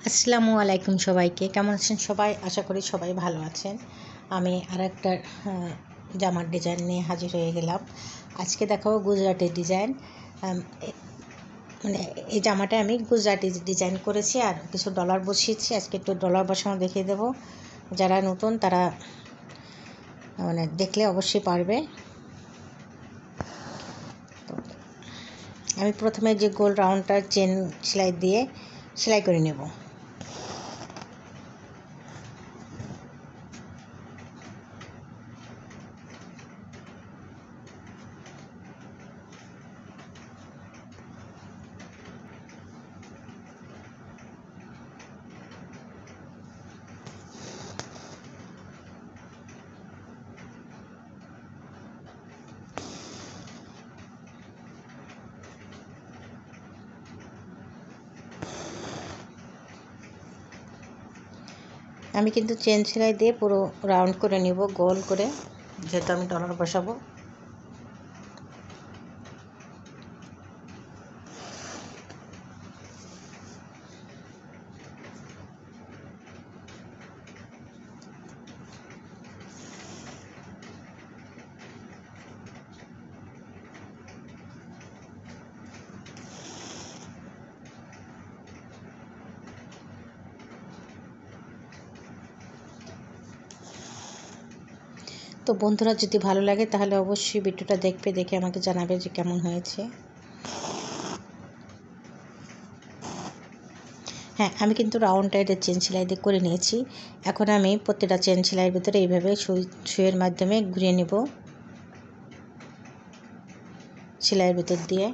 আসসালামু আলাইকুম সবাইকে। কেমন আছেন সবাই? আশা করি সবাই ভালো আছেন। আমি আরেকটা জামার ডিজাইন নিয়ে হাজির হয়ে গেলাম। আজকে দেখাবো গুজরাটি ডিজাইন। মানে এই জামাটা আমি গুজরাটি ডিজাইন করেছি আর কিছু ডলার বসিয়েছি। আজকে একটু ডলার বসানো দেখিয়ে দেবো। যারা নতুন তারা দেখলে অবশ্যই পারবে। তো আমি প্রথমে যে গোল রাউন্ডটার চেন সেলাই দিয়ে সেলাই করে নেব। আমি কিন্তু চেন সেলাই দিয়ে পুরো রাউন্ড করে নিব, গোল করে, যেহেতু আমি ডলার বসাবো। তো বন্ধুরা, যদি ভালো লাগে তাহলে অবশ্যই ভিডিওটা দেখে আমাকে জানাবে যে কেমন হয়েছে। হ্যাঁ, আমি কিন্তু রাউন্ড টাইটের চেন সেলাই দিয়ে করে নিয়েছি। এখন আমি প্রত্যেকটা চেন সেলাইয়ের ভিতরে এইভাবে সুইয়ের মাধ্যমে ঘুরিয়ে নেব সেলাইয়ের ভিতর দিয়ে।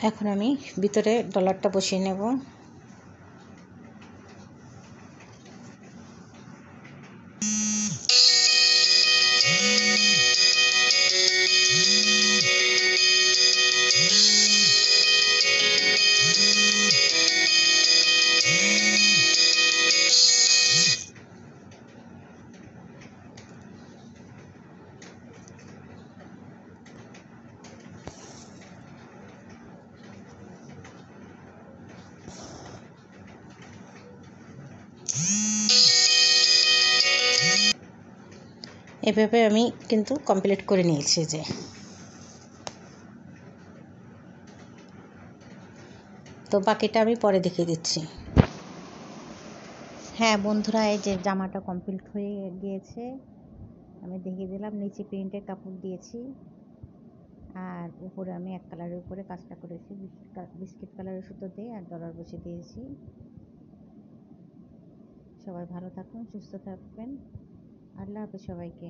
এখন আমি ভিতরে ডলারটা বসিয়ে নেব। এভাবে আমি কিন্তু কমপ্লিট করে নিয়েছি। যে তো বাকিটা আমি পরে দেখিয়ে দিচ্ছি। হ্যাঁ বন্ধুরা, এই যে জামাটা কমপ্লিট হয়ে গিয়েছে। আমি দেখিয়ে দিলাম, নিচে প্রিন্টের কাপড় দিয়েছি আর উপরে আমি এক কালারের উপরে কাজটা করেছি বিস্কিট কালারের সুতো দিয়ে, আর ডলার বসিয়ে দিয়েছি। সবাই ভালো থাকুন, সুস্থ থাকবেন। আল্লাহ হাফেজ সবাইকে।